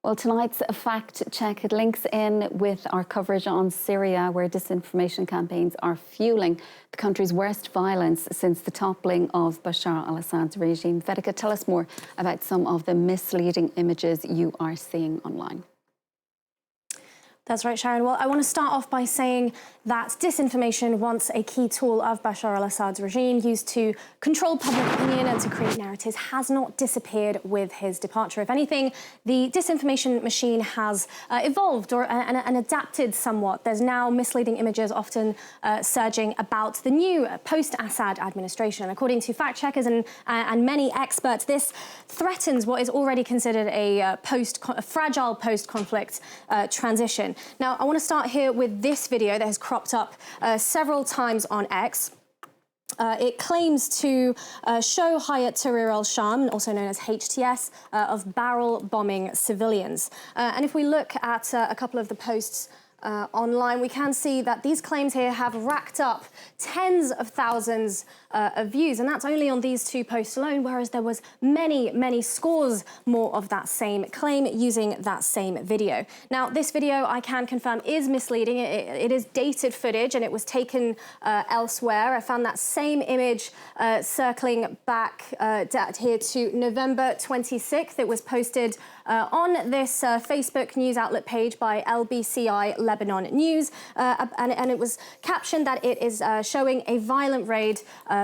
Well, tonight's fact check, it links in with our coverage on Syria, where disinformation campaigns are fueling the country's worst violence since the toppling of Bashar al-Assad's regime. Vedika, tell us more about some of the misleading images you are seeing online. That's right, Sharon. Well, I want to start off by saying that disinformation, once a key tool of Bashar al-Assad's regime, used to control public opinion and to create narratives, has not disappeared with his departure. If anything, the disinformation machine has evolved and adapted somewhat. There's now misleading images often surging about the new post-Assad administration. According to fact-checkers and many experts, this threatens what is already considered a fragile post-conflict transition. Now, I want to start here with this video that has cropped up several times on X. It claims to show Hayat Tahrir al-Sham, also known as HTS, of barrel bombing civilians. And if we look at a couple of the posts online, we can see that these claims here have racked up tens of thousands of views, and that's only on these two posts alone, whereas there was many scores more of that same claim using that same video. Now, this video, I can confirm, is misleading. It is dated footage, and it was taken elsewhere. I found that same image circling back here to November 26th. It was posted on this Facebook news outlet page by LBCI Lebanon News, and it was captioned that it is showing a violent raid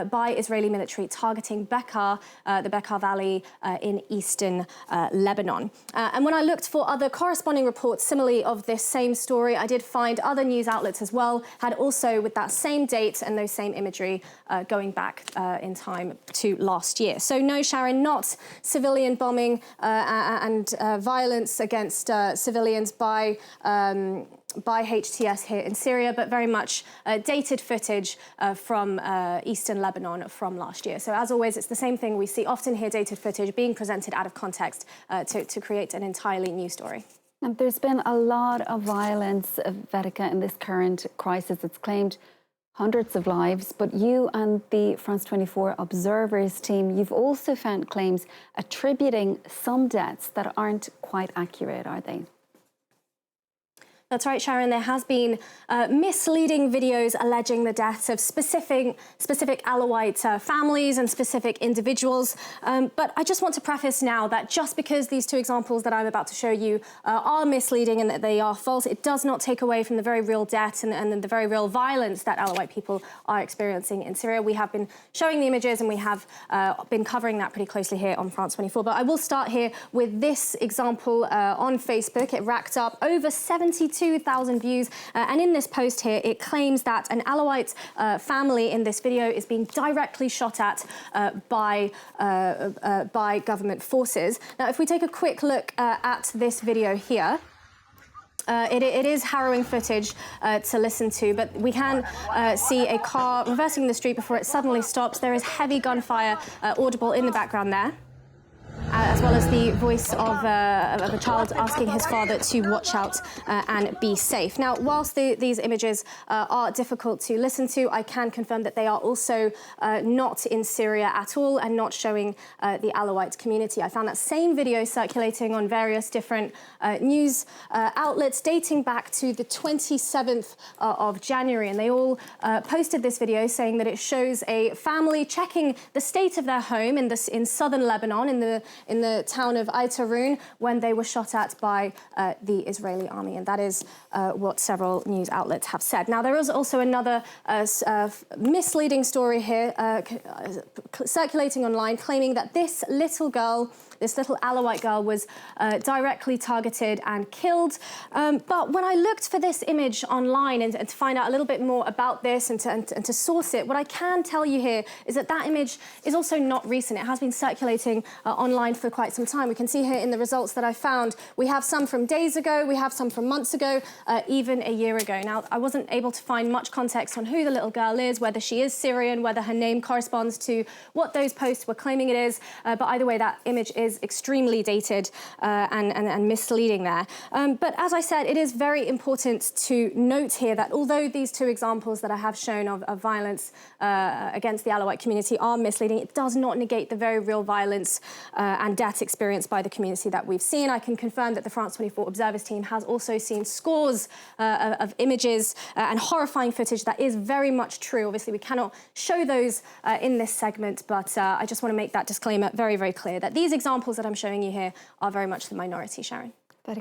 by Israeli military targeting Bekaa, the Bekaa Valley in eastern Lebanon. And when I looked for other corresponding reports similarly of this same story, I did find other news outlets as well had also, with that same date and those same imagery, going back in time to last year. So no, Sharon, not civilian bombing and violence against civilians by HTS here in Syria, but very much dated footage from eastern Lebanon from last year. So as always, it's the same thing. We see often here dated footage being presented out of context to create an entirely new story. And there's been a lot of violence, Vedika, in this current crisis. It's claimed hundreds of lives, but you and the France 24 Observers team, you've also found claims attributing some deaths that aren't quite accurate, are they? That's right, Sharon. There has been misleading videos alleging the deaths of specific Alawite families and specific individuals. But I just want to preface now that just because these two examples that I'm about to show you are misleading and that they are false, it does not take away from the very real deaths and the very real violence that Alawite people are experiencing in Syria. We have been showing the images and we have been covering that pretty closely here on France 24. But I will start here with this example on Facebook. It racked up over 72,000 views, and in this post here, it claims that an Alawite family in this video is being directly shot at by government forces. Now, if we take a quick look at this video here, it is harrowing footage to listen to, but we can see a car reversing the street before it suddenly stops. There is heavy gunfire audible in the background there, as well as the voice of a child asking his father to watch out and be safe. Now, whilst these images are difficult to listen to, I can confirm that they are also not in Syria at all and not showing the Alawite community. I found that same video circulating on various different news outlets dating back to the 27th of January, and they all posted this video saying that it shows a family checking the state of their home in southern Lebanon, in the town of Aitarun, when they were shot at by the Israeli army. And that is what several news outlets have said. Now, there is also another misleading story here circulating online, claiming that this little Alawite girl was directly targeted and killed. But when I looked for this image online and to find out a little bit more about this and to source it, what I can tell you here is that that image is also not recent. It has been circulating online for quite some time. We can see here in the results that I found, we have some from days ago, we have some from months ago, even a year ago. Now, I wasn't able to find much context on who the little girl is, whether she is Syrian, whether her name corresponds to what those posts were claiming it is. But either way, that image is extremely dated and misleading there. But as I said, it is very important to note here that although these two examples that I have shown of violence against the Alawite community are misleading, it does not negate the very real violence and death experienced by the community that we've seen. I can confirm that the France 24 Observers team has also seen scores of images and horrifying footage that is very much true. Obviously, we cannot show those in this segment, but I just want to make that disclaimer very, very clear that these examples that I'm showing you here are very much the minority, Sharon.